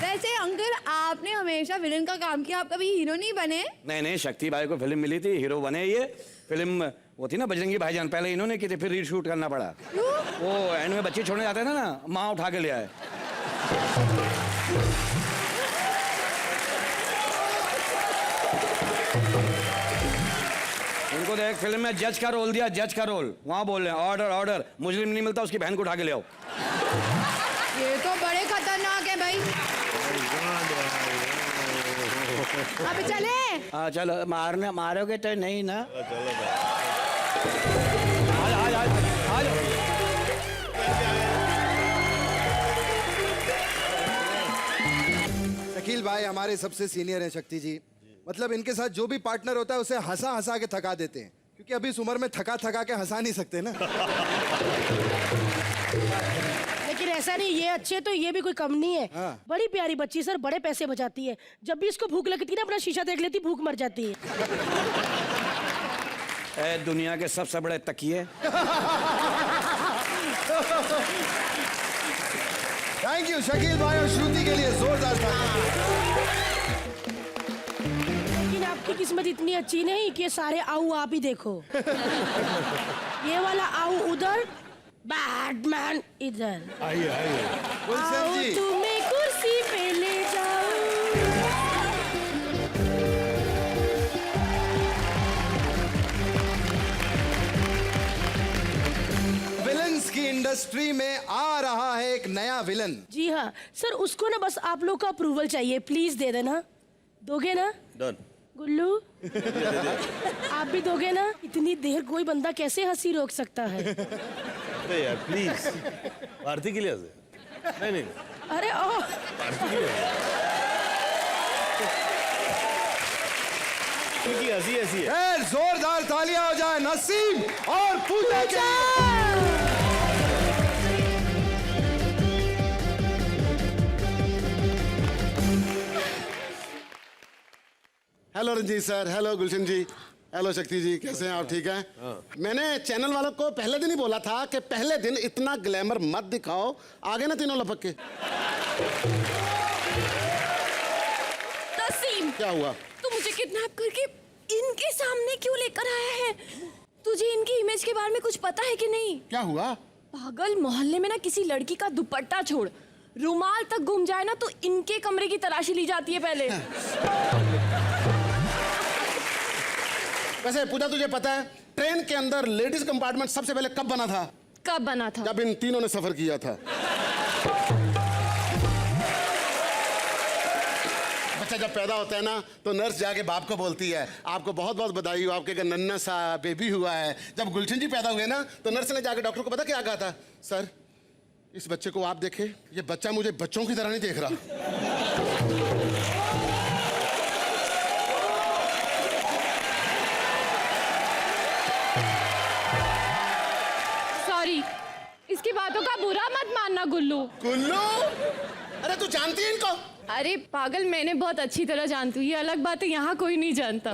Speaker 4: वैसे अंकल आपने हमेशा विलन का काम किया, आप कभी हीरो नहीं बने?
Speaker 9: नहीं नहीं, शक्ति भाई को फिल्म मिली थी, हीरो बने। ये फिल्म वो थी ना बजरंगी भाईजान, पहले इन्होंने की थी, फिर रीशूट करना पड़ा। वो एंड में बच्चे छोड़ने जाते थे ना, माँ उठा के ले आए। इनको देख फिल्म में जज का रोल दिया, जज का रोल, वहां बोल रहे हैं ऑर्डर ऑर्डर, मुजरिम नहीं मिलता उसकी बहन को उठा के ले आओ।
Speaker 4: ये तो बड़े खतरनाक है भाई। अब चले।
Speaker 9: हाँ चलो, मारोगे तो नहीं ना?
Speaker 2: शकील भाई हमारे सबसे सीनियर हैं शक्ति जी, मतलब इनके साथ जो भी पार्टनर होता है उसे हंसा हंसा के थका देते हैं, क्योंकि अभी इस उम्र में थका थका के हंसा नहीं सकते ना।
Speaker 1: लेकिन ऐसा नहीं, ये अच्छे तो ये भी कोई कम नहीं है।
Speaker 2: हाँ।
Speaker 1: बड़ी प्यारी बच्ची सर, बड़े पैसे बचाती है। जब भी इसको भूख लगती है ना, अपना शीशा देख लेती, भूख मर जाती है।
Speaker 9: ए, दुनिया के सबसे बड़े तकिए।
Speaker 2: थैंक यू शकील भाई और श्रुति के लिए जोरदार ताली।
Speaker 1: लेकिन आपकी किस्मत इतनी अच्छी नहीं कि ये सारे आऊ आप ही देखो। ये वाला आऊ उधर, बैटमैन इधर।
Speaker 7: आइए आइए।
Speaker 2: गुलशन
Speaker 1: आओ
Speaker 2: जी
Speaker 1: तुम्हें कुर्सी पे ले जाऊं।
Speaker 2: विलन्स की इंडस्ट्री में आ रहा है एक नया विलन।
Speaker 1: जी हाँ सर, उसको ना बस आप लोग का अप्रूवल चाहिए, प्लीज दे देना। दोगे ना
Speaker 7: डन।
Speaker 1: गुल्लू? आप भी दोगे ना? इतनी देर कोई बंदा कैसे हंसी रोक सकता है?
Speaker 7: अरे यार प्लीज, भारती के लिए हंसे। नहीं नहीं,
Speaker 1: अरे ओ,
Speaker 7: भारती के लिए क्योंकि हंसी ऐसी है।
Speaker 2: जोरदार तालियां हो जाए नसीम और पूजा के लिए।
Speaker 10: हेलो रंजीत सर, हेलो गुलशन जी, हेलो शक्ति जी, कैसे हैं आप? ठीक हैं? मैंने चैनल वालों को पहले दिन ही बोला था कि पहले दिन इतना ग्लैमर मत दिखाओ, आगे ना तीनों लपक के।
Speaker 4: नसीम,
Speaker 10: क्या हुआ?
Speaker 4: तू मुझे किडनैप करके इनके सामने क्यों लेकर आया है? तुझे इनकी इमेज के बारे में कुछ पता है कि नहीं?
Speaker 10: क्या हुआ?
Speaker 4: पागल, मोहल्ले में ना किसी लड़की का दुपट्टा छोड़, रुमाल तक गुम जाए ना तो इनके कमरे की तलाशी ली जाती है पहले।
Speaker 10: वैसे पूजा तुझे पता है ट्रेन के अंदर लेडीज कंपार्टमेंट सबसे पहले कब बना था?
Speaker 4: कब बना था?
Speaker 10: जब इन तीनों ने सफर किया था। बच्चा बच्चा जब पैदा होता है ना तो नर्स जाके बाप को बोलती है आपको बहुत बहुत बधाई हो, आपके घर नन्ना सा बेबी हुआ है। जब गुलशन जी पैदा हुए ना तो नर्स ने जाके डॉक्टर को पता क्या कहा था, सर इस बच्चे को आप देखें, ये बच्चा मुझे बच्चों की तरह नहीं देख रहा।
Speaker 4: सॉरी, इसकी बातों का बुरा मत मानना गुल्लू।
Speaker 10: गुल्लू, अरे तू जानती है इनको?
Speaker 4: अरे पागल, मैंने बहुत अच्छी तरह जानती हूँ, ये अलग बात है, यहाँ कोई नहीं जानता।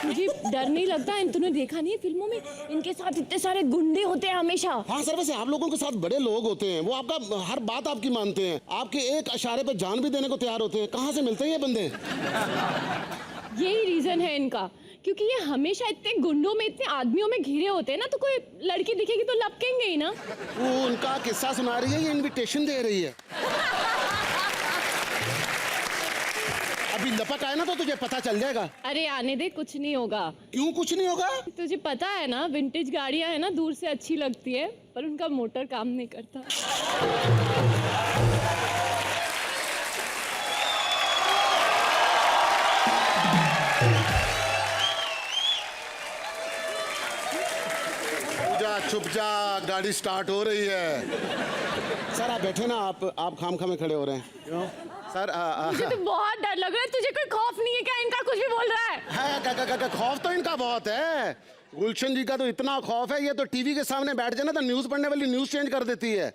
Speaker 4: मुझे डर नहीं लगता, इन तूने देखा नहीं है फिल्मों में इनके साथ इतने सारे गुंडे होते हैं हमेशा।
Speaker 10: हाँ सर, वैसे आप लोगों के साथ बड़े लोग होते हैं, वो आपका हर बात आपकी मानते हैं, आपके एक इशारे पे जान भी देने को तैयार होते हैं। कहाँ से मिलते हैं ये बंदे?
Speaker 4: यही रीजन है इनका, क्योंकि ये हमेशा इतने गुंडों में, इतने आदमियों में घिरे होते हैं ना, तो कोई लड़की दिखेगी तो लपकेंगे ही ना।
Speaker 10: वो उनका किस्सा सुना रही है, ये इनविटेशन दे रही है। अभी लपक आए ना तो तुझे पता चल जाएगा।
Speaker 4: अरे आने दे, कुछ नहीं होगा।
Speaker 10: क्यों कुछ नहीं होगा?
Speaker 4: तुझे पता है ना, विंटेज गाड़ियां है ना, दूर से अच्छी लगती है पर उनका मोटर काम नहीं करता।
Speaker 10: चुप जा, गाड़ी स्टार्ट हो रही है। सर आप बैठे ना, आप खाम खामे खड़े हो रहे हैं। क्यों सर?
Speaker 4: मुझे तो बहुत डर लग रहा है। तुझे कोई खौफ नहीं है क्या? इनका कुछ भी बोल रहा है।
Speaker 10: खौफ तो इनका बहुत है। गुलशन जी का तो इतना खौफ है, ये तो टीवी के सामने बैठ जाए ना तो न्यूज पढ़ने वाली न्यूज चेंज कर देती है।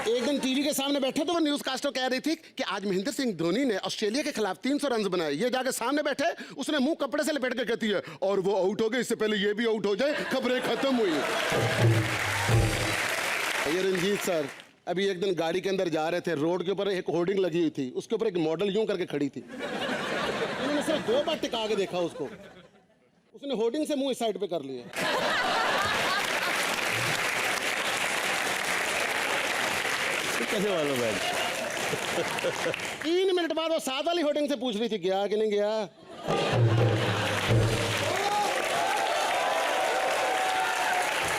Speaker 10: एक दिन टीवी के सामने बैठे तो वो न्यूज कास्टर कह रही थी कि आज महेंद्र सिंह धोनी ने ऑस्ट्रेलिया के खिलाफ 300 रन बनाए। ये जाके सामने बैठे, उसने मुंह कपड़े से लपेट के कहती है और वो आउट हो गए, इससे पहले ये भी आउट हो जाए, खबरें खत्म हुई। ये रंजीत सर अभी एक दिन गाड़ी के अंदर जा रहे थे, रोड के ऊपर एक होर्डिंग लगी हुई थी, उसके ऊपर एक मॉडल यूं करके खड़ी थी। उन्होंने सिर्फ 2 बार टिका के देखा उसको, उसने होर्डिंग से मुंह इस साइड पे कर लिया।
Speaker 7: कैसे मालूम है?
Speaker 10: 3 मिनट बाद वो साथ वाली होर्डिंग से पूछ रही थी गया कि नहीं गया।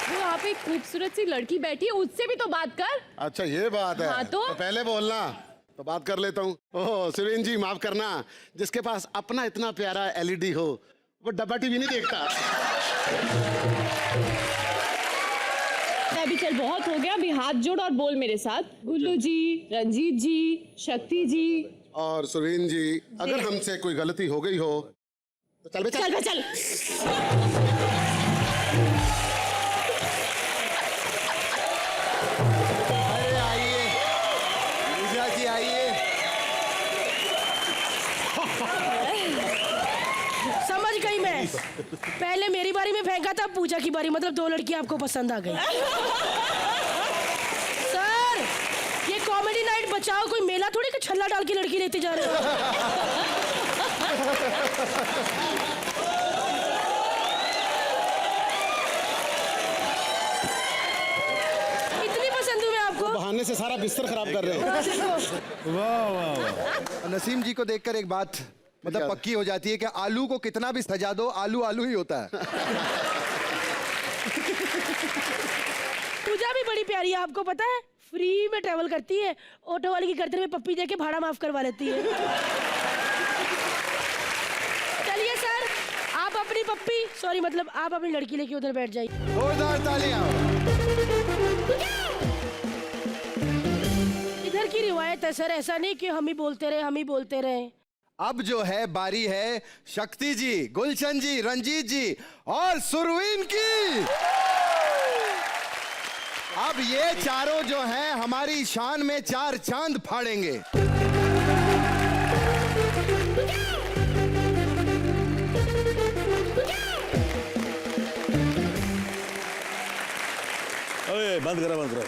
Speaker 4: वहाँ पे एक खूबसूरत सी लड़की बैठी है, उससे भी तो बात कर।
Speaker 10: अच्छा ये बात है।
Speaker 4: हाँ तो
Speaker 10: पहले बोलना तो बात कर लेता हूँ। ओह सुरेंद्र जी माफ करना, जिसके पास अपना इतना प्यारा एलईडी हो वो डब्बा टीवी नहीं देखता।
Speaker 4: अभी चल, बहुत हो गया, अभी हाथ जोड़ और बोल मेरे साथ। गुल्लू जी, रंजीत जी, शक्ति जी
Speaker 10: और सुरेंद्र जी, अगर हमसे कोई गलती हो गई हो तो चल बे चल।
Speaker 4: चल बे चल।
Speaker 2: अरे आइए पूजा जी, आइए।
Speaker 1: समझ गई मैं, पहले मेरी बारी में फेंका था, पूजा की बारी, मतलब 2 लड़की आपको पसंद आ गई। सर ये कॉमेडी नाइट बचाओ, कोई मेला थोड़ी कि छल्ला डाल के लड़की लेते जा रहे हो। इतनी पसंद हूँ मैं आपको।
Speaker 10: बहाने से सारा बिस्तर खराब कर रहे हैं।
Speaker 2: वाह वाह वाह। नसीम जी को देखकर एक बात मतलब पक्की हो जाती है कि आलू को कितना भी सजा दो, आलू आलू ही होता है।
Speaker 1: पूजा भी बड़ी प्यारी है, आपको पता है, फ्री में ट्रेवल करती है, ऑटो वाले की गर्दन में पप्पी देके भाड़ा माफ करवा लेती है। चलिए सर, आप अपनी पप्पी, सॉरी मतलब आप अपनी लड़की लेके उधर बैठ जाइए।
Speaker 2: जोरदार तालियां।
Speaker 1: इधर की रिवायत है सर, ऐसा नहीं कि हम ही बोलते रहे, हम ही बोलते रहे।
Speaker 2: अब जो है बारी है शक्ति जी, गुलशन जी, रंजीत जी और सुरवीन की। अब ये चारों जो हैं हमारी शान में 4 चांद फाड़ेंगे।
Speaker 7: अरे बंद करो बंद करो।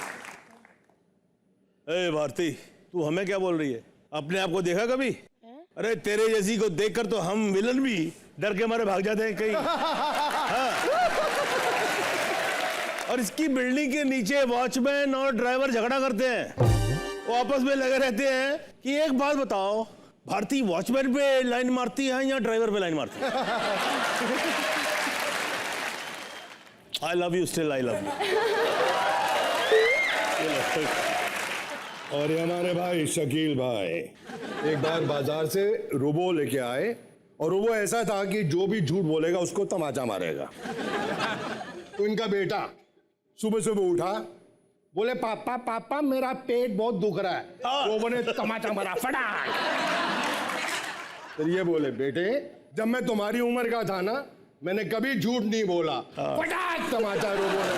Speaker 7: अरे भारती, तू हमें क्या बोल रही है? अपने आप को देखा कभी? अरे तेरे जैसी को देखकर तो हम विलन भी डर के मारे भाग जाते हैं कहीं। हाँ। और इसकी बिल्डिंग के नीचे वॉचमैन और ड्राइवर झगड़ा करते हैं, वो आपस में लगे रहते हैं कि एक बात बताओ, भारती वॉचमैन पे लाइन मारती है या ड्राइवर पे लाइन मारती है? I love you still, I love you. और ये हमारे भाई शकील भाई एक बार बाजार से रोबो लेके आए और रोबो ऐसा था कि जो भी झूठ बोलेगा उसको तमाचा मारेगा। तो इनका बेटा सुबह सुबह उठा, बोले पापा पापा मेरा पेट बहुत दुख रहा है। रोबो ने तमाचा मारा फटाक। फिर ये बोले बेटे जब मैं तुम्हारी उम्र का था ना मैंने कभी झूठ नहीं बोला। फटाक तमाचा रोबो ने।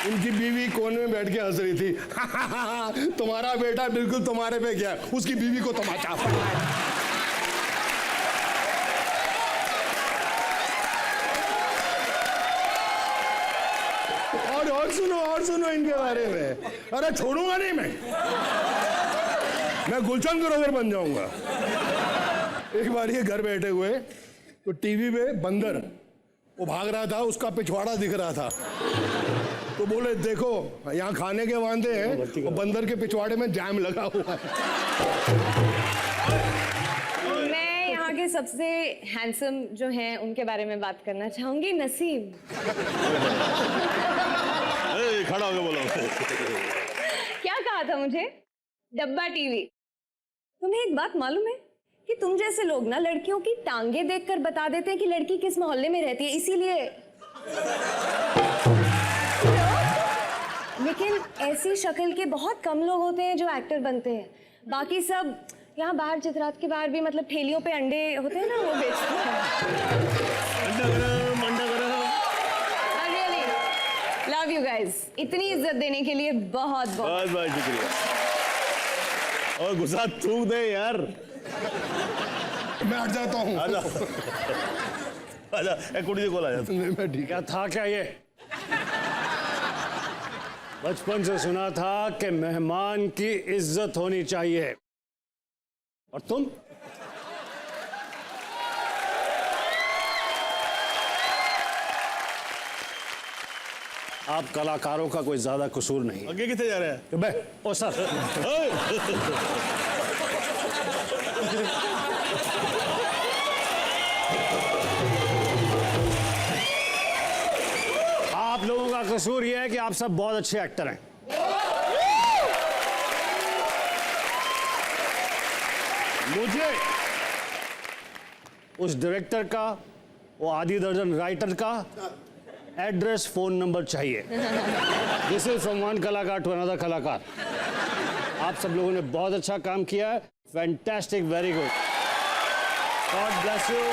Speaker 7: उनकी बीवी कोने में बैठ के हंस रही थी। तुम्हारा बेटा बिल्कुल तुम्हारे पे गया, उसकी बीवी को तमाचा। और सुनो इनके बारे में। अरे छोड़ूंगा नहीं मैं गुलशन ग्रोवर बन जाऊंगा। एक बार ये घर बैठे हुए तो टीवी पे बंदर वो भाग रहा था, उसका पिछवाड़ा दिख रहा था। तो बोले देखो यहाँ खाने के वांदे हैं और बंदर के पिछवाड़े में जैम लगा हुआ है।
Speaker 4: मैं यहाँ के सबसे हैंडसम जो हैं उनके बारे में बात करना चाहूंगी, नसीम।
Speaker 7: खड़ा होकर बोलो।
Speaker 4: क्या कहा था मुझे? डब्बा टीवी। तुम्हें एक बात मालूम है कि तुम जैसे लोग ना लड़कियों की टांगे देखकर बता देते हैं कि लड़की किस मोहल्ले में रहती है, इसीलिए। लेकिन ऐसी शक्ल के बहुत कम लोग होते हैं जो एक्टर बनते हैं। बाकी सब यहाँ बाहर चित्रात के बाहर भी मतलब ठेलियों पे अंडे होते हैं ना, वो बेचते हैं। Love you guys. इतनी इज्जत देने के लिए बहुत बहुत
Speaker 7: बहुत शुक्रिया। और गुस्सा थूक दे यार। मैं हट जाता हूँ। आजा आजा एक कुड़ी को ला जा। मैं ठीक
Speaker 8: क्या था क्या ये? बचपन से सुना था कि मेहमान की इज्जत होनी चाहिए, और तुम आप कलाकारों का कोई ज्यादा कसूर नहीं।
Speaker 7: आगे कितने जा रहे हैं?
Speaker 8: कि बे ओ सर आप लोगों का कसूर यह है कि आप सब बहुत अच्छे एक्टर हैं। मुझे उस डायरेक्टर का, वो आधी दर्जन राइटर का एड्रेस, फोन नंबर चाहिए। दिस इज फ्रॉम वन कलाकार टू अनदर कलाकार। आप सब लोगों ने बहुत अच्छा काम किया है। Fantastic, very good. God bless you.